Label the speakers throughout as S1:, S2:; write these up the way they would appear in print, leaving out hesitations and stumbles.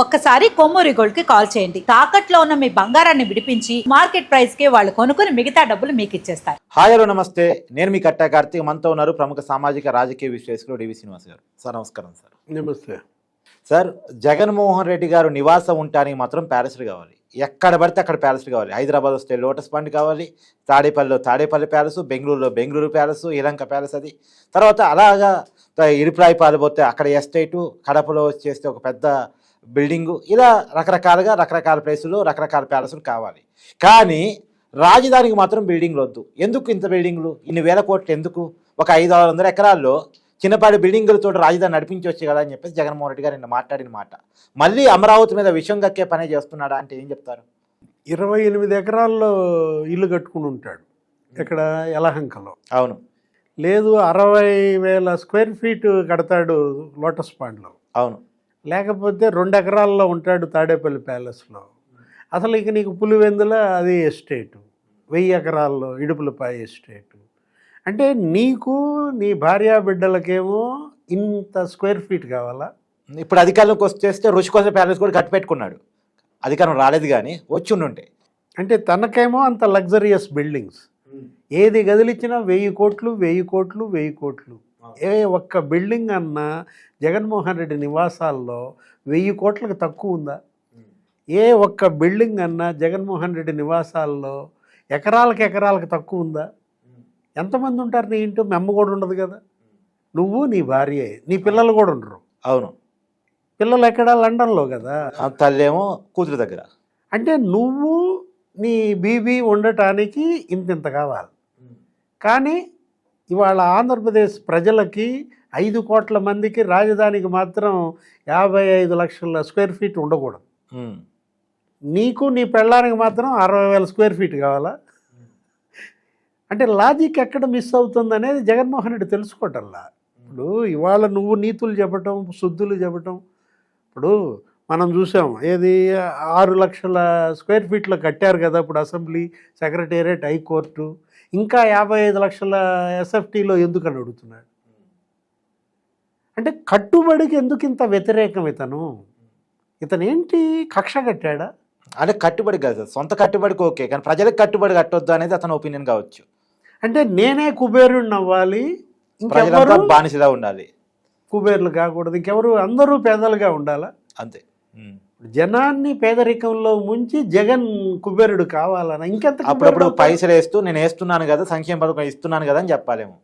S1: ఒక్కసారి కొమ్మూరి గోల్డ్ కి కాల్ చేయండి. తాకట్లో ఉన్న మీ బంగారాన్ని విడిపించి మార్కెట్ ప్రైస్ కి వాళ్ళు కొనుక్కుని మిగతా డబ్బులు మీకు ఇచ్చేస్తారు.
S2: హాయ్ హలో నమస్తే, నేను మీ కట్టా కార్తీక్. మనతో ఉన్నారు ప్రముఖ సామాజిక రాజకీయ విశ్లేషకులు డివి శ్రీనివాస్ గారు. సార్ నమస్కారం. సార్
S3: నమస్తే
S2: సార్, జగన్మోహన్ రెడ్డి గారు నివాసం ఉండటానికి మాత్రం ప్యాలెస్లు కావాలి. ఎక్కడ పడితే అక్కడ ప్యాలెస్లు కావాలి. హైదరాబాద్ వస్తే లోటస్ పాండ్ కావాలి, తాడేపల్లిలో తాడేపల్లి ప్యాలెస్, బెంగళూరులో బెంగళూరు ప్యాలెస్, ఇలంక ప్యాలెస్, అది తర్వాత అలాగా ఇరుప్రాయిపాలు పోతే అక్కడ ఎస్టేటు, కడపలో వచ్చేస్తే ఒక పెద్ద బిల్డింగు, ఇలా రకరకాలుగా రకరకాల ప్లేసులు రకరకాల ప్యాలెస్లు కావాలి. కానీ రాజధానికి మాత్రం బిల్డింగ్లు వద్దు. ఎందుకు ఇంత బిల్డింగ్లు, ఇన్ని వేల కోట్లు ఎందుకు? ఒక 500-600 ఎకరాల్లో చిన్నపాటి బిల్డింగులతో రాజధాని నడిపించవచ్చు కదా అని చెప్పేసి జగన్మోహన్ రెడ్డి గారు నిన్న మాట్లాడిన మాట మళ్ళీ అమరావతి మీద విషం కక్కే పనే చేస్తున్నాడా అంటే ఏం చెప్తారు?
S3: 28 ఎకరాల్లో ఇల్లు కట్టుకుని ఉంటాడు ఇక్కడ యలహంకలో.
S2: అవును.
S3: లేదు 60,000 స్క్వేర్ ఫీట్ కడతాడు లోటస్ పాండ్లో.
S2: అవును.
S3: లేకపోతే 2 ఎకరాల్లో ఉంటాడు తాడేపల్లి ప్యాలెస్లో. అసలు ఇక నీకు పులివెందుల అది ఎస్టేటు, 1000 ఎకరాల్లో ఇడుపులపాయ ఎస్టేటు. అంటే నీకు నీ భార్యా బిడ్డలకేమో ఇంత స్క్వేర్ ఫీట్ కావాలా?
S2: ఇప్పుడు అధికారంలోకి వచ్చేస్తే రుషికొండ ప్యాలెస్ కూడా కట్టి పెట్టుకున్నాడు. అధికారం రాలేదు కానీ వచ్చి ఉండుంటే.
S3: అంటే తనకేమో అంత లగ్జరియస్ బిల్డింగ్స్, ఏది గదిలిచ్చినా 1000 కోట్లు 1000 కోట్లు 1000 కోట్లు. ఏ ఒక్క బిల్డింగ్ అన్నా జగన్మోహన్ రెడ్డి నివాసాల్లో 1000 కోట్లకు తక్కువ ఉందా? ఏ ఒక్క బిల్డింగ్ అన్నా జగన్మోహన్ రెడ్డి నివాసాల్లో ఎకరాలకు తక్కువ ఉందా? ఎంతమంది ఉంటారు నీ ఇంట్లో? మీ అమ్మ కూడా ఉండదు కదా, నువ్వు నీ భార్య, నీ పిల్లలు కూడా ఉండరు.
S2: అవును.
S3: పిల్లలు ఎక్కడ? లండన్లో కదా.
S2: తల్లేమో కూతురు దగ్గర.
S3: అంటే నువ్వు నీ బీబీ ఉండటానికి ఇంత కావాలి. కానీ ఇవాళ ఆంధ్రప్రదేశ్ ప్రజలకి 5 కోట్ల మందికి రాజధానికి మాత్రం 55 లక్షల స్క్వేర్ ఫీట్ ఉండకూడదు. నీకు నీ పెళ్ళానికి మాత్రం 60,000 స్క్వేర్ ఫీట్ కావాలా? అంటే లాజిక్ ఎక్కడ మిస్ అవుతుంది అనేది జగన్మోహన్ రెడ్డి తెలుసుకోవటంలా. ఇప్పుడు ఇవాళ నువ్వు నీతులు చెప్పటం, శుద్ధులు చెప్పటం. ఇప్పుడు మనం చూసాం, ఏది 6 లక్షల స్క్వేర్ ఫీట్లో కట్టారు కదా ఇప్పుడు అసెంబ్లీ, సెక్రటేరియట్, హైకోర్టు. ఇంకా 55 లక్షల ఎస్ఎఫ్టీలో ఎందుకని అడుగుతున్నాడు? అంటే కట్టుబడికి ఎందుకు ఇంత వ్యతిరేకం ఇతను? ఇతనేంటి కక్ష కట్టాడా?
S2: అంటే కట్టుబడి కాదు, సొంత కట్టుబడికి ఓకే, కానీ ప్రజలకు కట్టుబడి కట్టొద్దు అనేది అతని ఒపీనియన్ కావచ్చు.
S3: అంటే నేనే కుబేరుణ్ణి అవ్వాలి,
S2: ప్రజలంతా బానిసలా ఉండాలి,
S3: కుబేర్లు కాకూడదు, ఇంకెవరు, అందరూ పేదలుగా ఉండాలా?
S2: అంతే.
S3: జనాన్ని పేదరికంలో ముంచి జగన్ కుబేరుడు కావాలన్నా ఇంకెంత?
S2: అప్పుడప్పుడు పైసలు వేస్తూ నేను వేస్తున్నాను కదా, సంక్షేమ పథకం ఇస్తున్నాను కదా అని చెప్పాలేమో.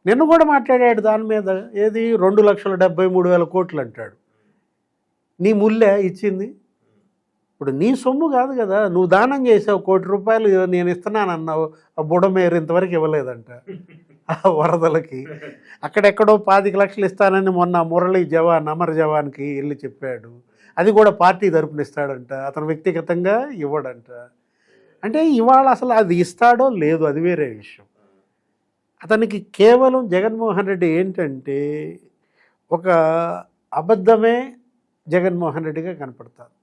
S3: నిన్ను కూడా మాట్లాడాడు దాని మీద. ఏది 2,73,000 కోట్లు అంటాడు. నీ ముల్లే ఇచ్చింది? ఇప్పుడు నీ సొమ్ము కాదు కదా, నువ్వు దానం చేసావు. 1 కోటి రూపాయలు నేను ఇస్తున్నాను అన్నావు, ఆ బుడమేరు ఇంతవరకు ఇవ్వలేదంట ఆ వరదలకి. అక్కడెక్కడో 25 లక్షలు ఇస్తానని మొన్న మురళీ జవాన్, అమర్ జవాన్కి వెళ్ళి చెప్పాడు. అది కూడా పార్టీ తరపున ఇస్తాడంట, అతను వ్యక్తిగతంగా ఇవ్వడంట. అంటే ఇవాళ అసలు అది ఇస్తాడో లేదో అది వేరే విషయం. అతనికి కేవలం జగన్మోహన్ రెడ్డి ఏంటంటే ఒక అబద్ధమే జగన్మోహన్ రెడ్డిగా కనపడతారు.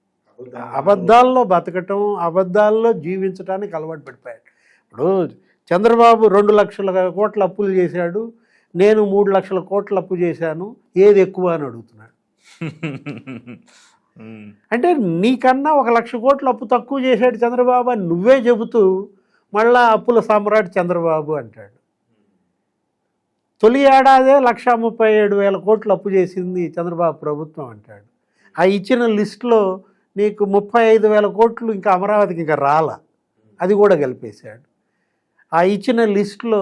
S3: అబద్ధాల్లో బతకటం, అబద్ధాల్లో జీవించడానికి అలవాటు పడిపోయాడు. ఇప్పుడు చంద్రబాబు 2 లక్షల కోట్ల అప్పులు చేశాడు, నేను 3 లక్షల కోట్ల అప్పు చేశాను, ఏది ఎక్కువ అని అడుగుతున్నాడు. అంటే నీకన్నా 1 లక్ష కోట్ల అప్పు తక్కువ చేశాడు చంద్రబాబు అని నువ్వే చెబుతూ మళ్ళా అప్పుల సామ్రాట్ చంద్రబాబు అంటాడు. తొలి ఏడాదే 1,37,000 కోట్లు అప్పు చేసింది చంద్రబాబు ప్రభుత్వం అంటాడు. ఆ ఇచ్చిన లిస్టులో నీకు 35,000 కోట్లు ఇంకా అమరావతికి ఇంకా రాలా, అది కూడా కలిపేశాడు. ఆ ఇచ్చిన లిస్టులో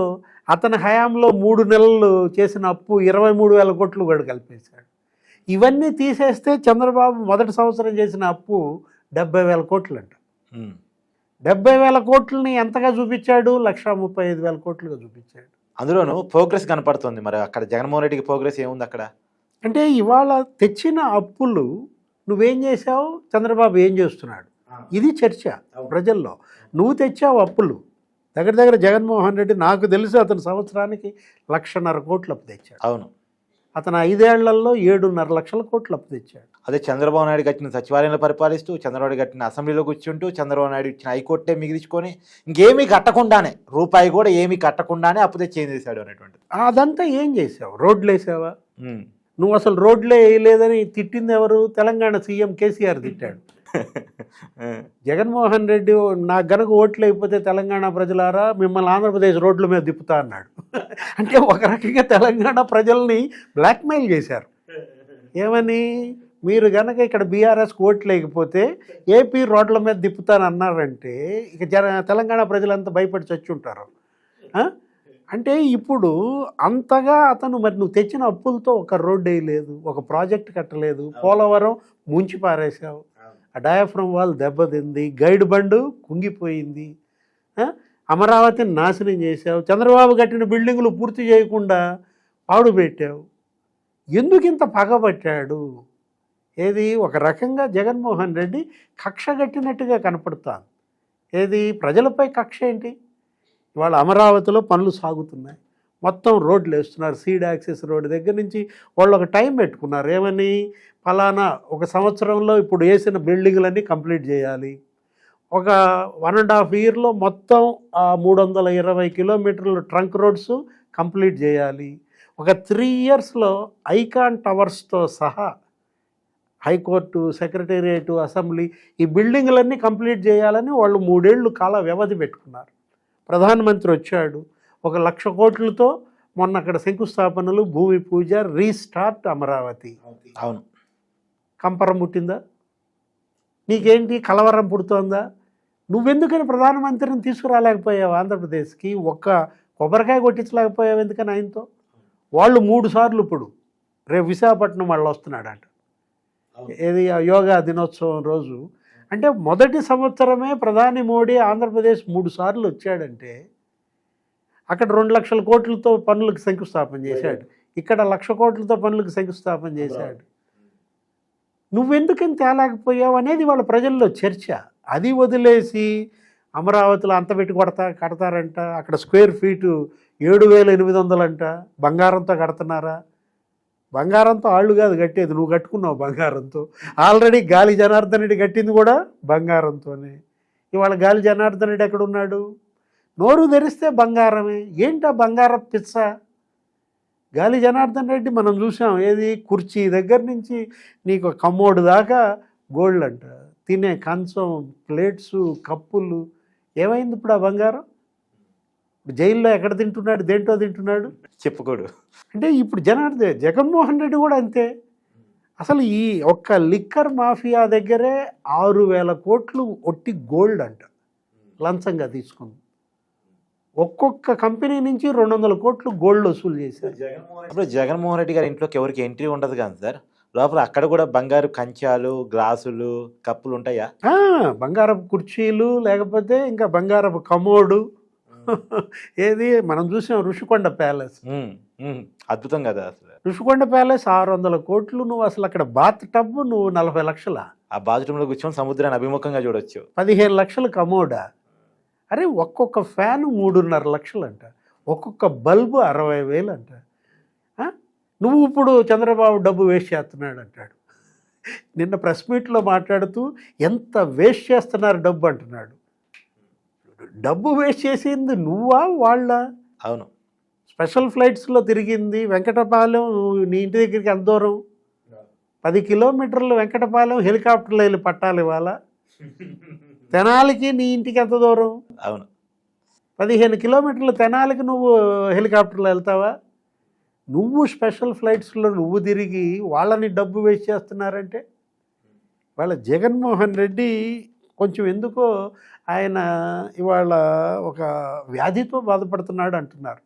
S3: అతని హయాంలో 3 నెలలు చేసిన అప్పు 23,000 కోట్లు కూడా కలిపేశాడు. ఇవన్నీ తీసేస్తే చంద్రబాబు మొదటి సంవత్సరం చేసిన అప్పు 70,000 కోట్లు అంట. 70,000 కోట్లని ఎంతగా చూపించాడు? 1,35,000 కోట్లుగా చూపించాడు.
S2: అందులోనూ ప్రోగ్రెస్ కనపడుతుంది. మరి అక్కడ జగన్మోహన్ రెడ్డికి ప్రోగ్రెస్ ఏముంది అక్కడ? అంటే
S3: ఇవాళ తెచ్చిన అప్పులు నువ్వేం చేసావు, చంద్రబాబు ఏం చేస్తున్నాడు, ఇది చర్చ ప్రజల్లో. నువ్వు తెచ్చావు అప్పులు దగ్గర జగన్మోహన్ రెడ్డి, నాకు తెలిసి అతను సంవత్సరానికి 1,50,000 కోట్లు అప్పు తెచ్చాడు.
S2: అవును.
S3: అతను 5 ఏళ్లలో 7.5 లక్షల కోట్లు అప్పు తెచ్చాడు.
S2: అదే చంద్రబాబు నాయుడు కట్టిన సచివాలయంలో పరిపాలిస్తూ, చంద్రబాబు కట్టిన అసెంబ్లీలో కూర్చుంటూ, చంద్రబాబు నాయుడు ఇచ్చిన హైకోర్టే మిగిల్చుకొని ఇంకేమీ కట్టకుండానే, రూపాయి కూడా ఏమీ కట్టకుండానే అప్పు తెచ్చి ఏం చేశాడు అనేటువంటి.
S3: అదంతా ఏం చేసావు? రోడ్లు వేసావా? నువ్వు అసలు రోడ్లే వేయలేదని తిట్టింది ఎవరు? తెలంగాణ సీఎం కేసీఆర్ తిట్టాడు. జగన్మోహన్ రెడ్డి నాకు గనక ఓట్లు అయిపోతే తెలంగాణ ప్రజలారా మిమ్మల్ని ఆంధ్రప్రదేశ్ రోడ్ల మీద తిప్పుతా అన్నాడు. అంటే ఒక రకంగా తెలంగాణ ప్రజల్ని బ్లాక్మెయిల్ చేశారు. ఏమని? మీరు గనక ఇక్కడ బీఆర్ఎస్కి ఓట్లు లేకపోతే ఏపీ రోడ్ల మీద తిప్పుతాను అన్నారంటే ఇక తెలంగాణ ప్రజలంతా భయపడి చచ్చుంటారు. అంటే ఇప్పుడు అంతగా అతను మరి నువ్వు తెచ్చిన అప్పులతో ఒక రోడ్డు వేయలేదు, ఒక ప్రాజెక్ట్ కట్టలేదు, పోలవరం ముంచి పారేశావు, ఆ డయాఫ్రమ్ వాల్ దెబ్బతింది, గైడ్ బండు కుంగిపోయింది, అమరావతిని నాశనం చేశావు, చంద్రబాబు కట్టిన బిల్డింగులు పూర్తి చేయకుండా పాడు పెట్టావు. ఎందుకు ఇంత పగబట్టాడు? ఏది ఒక రకంగా జగన్మోహన్ రెడ్డి కక్ష కట్టినట్టుగా కనపడుతాను. ఏది ప్రజలపై కక్ష ఏంటి? ఇవాళ అమరావతిలో పనులు సాగుతున్నాయి, మొత్తం రోడ్లు వేస్తున్నారు. సీడ్ యాక్సెస్ రోడ్డు దగ్గర నుంచి వాళ్ళు ఒక టైం పెట్టుకున్నారు. ఏమని? ఫలానా ఒక సంవత్సరంలో ఇప్పుడు వేసిన బిల్డింగులన్నీ కంప్లీట్ చేయాలి, ఒక 1.5 ఇయర్లో మొత్తం 320 కిలోమీటర్ల ట్రంక్ రోడ్స్ కంప్లీట్ చేయాలి, ఒక 3 ఇయర్స్లో ఐకాన్ టవర్స్తో సహా హైకోర్టు, సెక్రటేరియట్, అసెంబ్లీ ఈ బిల్డింగులన్నీ కంప్లీట్ చేయాలని వాళ్ళు 3 ఏళ్ళు కాల వ్యవధి పెట్టుకున్నారు. ప్రధానమంత్రి వచ్చాడు, 1,00,000 కోట్లతో మొన్న అక్కడ శంకుస్థాపనలు, భూమి పూజ, రీస్టార్ట్ అమరావతి.
S2: అవును.
S3: కంపరం పుట్టిందా? నీకేంటి కలవరం పుడుతోందా? నువ్వెందుకని ప్రధానమంత్రిని తీసుకురాలేకపోయావు ఆంధ్రప్రదేశ్కి? ఒక్క కొబ్బరికాయ కొట్టించలేకపోయావు ఎందుకని ఆయనతో? వాళ్ళు 3 సార్లు ఇప్పుడు రేపు విశాఖపట్నం వాళ్ళు వస్తున్నాడంట. ఏది యోగా దినోత్సవం రోజు. అంటే మొదటి సంవత్సరమే ప్రధాని మోడీ ఆంధ్రప్రదేశ్ 3 సార్లు వచ్చాడంటే అక్కడ 2,00,000 కోట్లతో పనులకు శంకుస్థాపన చేశాడు, ఇక్కడ 1,00,000 కోట్లతో పనులకు శంకుస్థాపన చేశాడు. నువ్వెందుకని తేలేకపోయావు అనేది వాళ్ళ ప్రజల్లో చర్చ. అది వదిలేసి అమరావతిలో అంత పెట్టి కడతారంట, అక్కడ స్క్వేర్ ఫీటు 7,800 అంట, బంగారంతో కడుతున్నారా? బంగారంతో ఆళ్ళు కాదు కట్టేది, నువ్వు కట్టుకున్నావు బంగారంతో. ఆల్రెడీ గాలి జనార్దన్ రెడ్డి కట్టింది కూడా బంగారంతోనే. ఇవాళ గాలి జనార్దన్ రెడ్డి ఎక్కడున్నాడు? నోరు తెరిస్తే బంగారమే. ఏంటా బంగారం పిచ్చ? గాలి జనార్దన్ రెడ్డి మనం చూసాం, ఏది కుర్చీ దగ్గర నుంచి నీకు కమ్మోడు దాకా గోల్డ్ అంట, తినే కంచం, ప్లేట్స్, కప్పులు. ఏమైంది ఇప్పుడు ఆ బంగారం? జైల్లో ఎక్కడ తింటున్నాడు, దేంట్లో తింటున్నాడు
S2: చెప్పుకోడు.
S3: అంటే ఇప్పుడు జగన్మోహన్ రెడ్డి కూడా అంతే. అసలు ఈ ఒక్క లిక్కర్ మాఫియా దగ్గరే 6,000 కోట్లు ఒట్టి గోల్డ్ అంట లంచంగా తీసుకుంది. ఒక్కొక్క కంపెనీ నుంచి 200 కోట్లు గోల్డ్ వసూలు చేశారు.
S2: ఇప్పుడు జగన్మోహన్ రెడ్డి గారి ఇంట్లోకి ఎవరికి ఎంట్రీ ఉండదు కానీ సార్, లోపల అక్కడ కూడా బంగారు కంచాలు, గ్లాసులు, కప్పులు ఉంటాయా?
S3: బంగారపు కుర్చీలు, లేకపోతే ఇంకా బంగారపు కమోడు. ఏది మనం చూసాం ఋషికొండ ప్యాలెస్,
S2: అద్భుతం కదా అసలు.
S3: ఋషికొండ ప్యాలెస్ 600 కోట్లు. నువ్వు అసలు అక్కడ బాత్ టబ్ నువ్వు 40 లక్షల.
S2: ఆ బాత్రూంలో కూర్చొని సముద్రాన్ని అభిముఖంగా చూడొచ్చు.
S3: 15 లక్షలు కమోడా. అరే ఒక్కొక్క ఫ్యాను 3.5 లక్షలు అంట, ఒక్కొక్క బల్బు 60,000 అంట. నువ్వు ఇప్పుడు చంద్రబాబు డబ్బు వేస్ట్ చేస్తున్నాడు అంటాడు. నిన్న ప్రెస్ మీట్లో మాట్లాడుతూ ఎంత వేస్ట్ చేస్తున్నారు డబ్బు అంటున్నాడు. డబ్బు వేస్ట్ చేసింది నువ్వా వాళ్ళ?
S2: అవును.
S3: స్పెషల్ ఫ్లైట్స్లో తిరిగింది. వెంకటపాలెం నీ ఇంటి దగ్గరికి ఎంత దూరం? 10 కిలోమీటర్లు వెంకటపాలెం హెలికాప్టర్లో వెళ్ళి పట్టాలి. ఇవాళ తెనాలికి నీ ఇంటికి ఎంత దూరం?
S2: అవును.
S3: 15 కిలోమీటర్లు తెనాలికి నువ్వు హెలికాప్టర్లో వెళ్తావా? నువ్వు స్పెషల్ ఫ్లైట్స్లో నువ్వు తిరిగి వాళ్ళని డబ్బు వేస్ట్ చేస్తున్నారంటే వాళ్ళ జగన్మోహన్ రెడ్డి కొంచెం ఎందుకో ఆయన ఇవాళ ఒక వ్యాధితో బాధపడుతున్నాడు అంటున్నారు.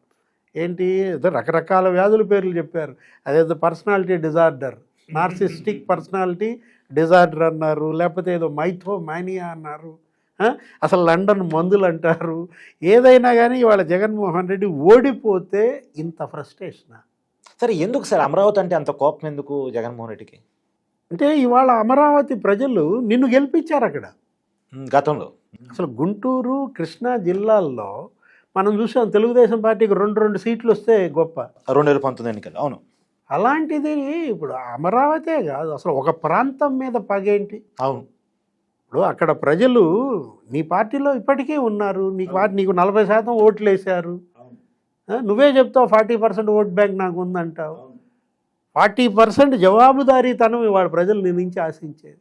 S3: ఏంటి ఏదో రకరకాల వ్యాధుల పేర్లు చెప్పారు. అదేదో personality disorder, narcissistic personality disorder అన్నారు, లేకపోతే ఏదో మైథోమానియా అన్నారు, అసలు లండన్ మందులు అంటారు. ఏదైనా కానీ ఇవాళ జగన్మోహన్ రెడ్డి ఓడిపోతే ఇంత ఫ్రస్ట్రేషనా?
S2: సరే ఎందుకు సార్ అమరావతి అంటే అంత కోపం ఎందుకు జగన్మోహన్ రెడ్డికి?
S3: అంటే ఇవాళ అమరావతి ప్రజలు నిన్ను గెలిపించారు అక్కడ
S2: గతంలో.
S3: అసలు గుంటూరు, కృష్ణా జిల్లాల్లో మనం చూసాం తెలుగుదేశం పార్టీకి 2 సీట్లు వస్తే గొప్ప
S2: 2019 ఎన్నికలు. అవును.
S3: అలాంటిది ఇప్పుడు అమరావతే కాదు, అసలు ఒక ప్రాంతం మీద పగేంటి?
S2: అవును.
S3: ఇప్పుడు అక్కడ ప్రజలు నీ పార్టీలో ఇప్పటికీ ఉన్నారు, నీకు 40% ఓట్లు వేశారు. నువ్వే చెప్తావు 40% ఓట్ బ్యాంక్ నాకు ఉందంటావు. 40% జవాబుదారీతనం ఇవాళ ప్రజలు నీ నుంచి ఆశించేది.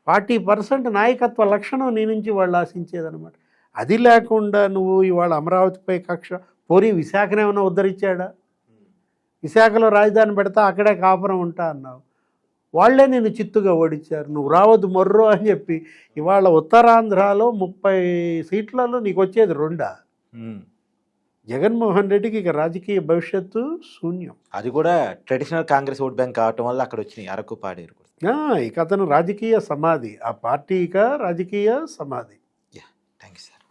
S3: 40% నాయకత్వ లక్షణం నీ నుంచి వాళ్ళు ఆశించేదనమాట. అది లేకుండా నువ్వు ఇవాళ అమరావతిపై కక్ష, పోనీ విశాఖనేమైనా ఉద్ధరించాడా? విశాఖలో రాజధాని పెడతా అక్కడే కాపురం ఉంటా అన్నావు. వాళ్లే నేను చిత్తుగా ఓడించారు. నువ్వు రావద్దు మొర్రో అని చెప్పి ఇవాళ ఉత్తరాంధ్రలో 30 సీట్లలో నీకు వచ్చేది 2. జగన్మోహన్ రెడ్డికి ఇక రాజకీయ భవిష్యత్తు శూన్యం.
S2: అది కూడా ట్రెడిషనల్ కాంగ్రెస్ ఓట్ బ్యాంక్ కావటం వల్ల అక్కడ వచ్చినాయి అరకు పాడేరు.
S3: ఇక అతను రాజకీయ సమాధి, ఆ పార్టీ ఇక రాజకీయ సమాధి.
S2: Thank you sir.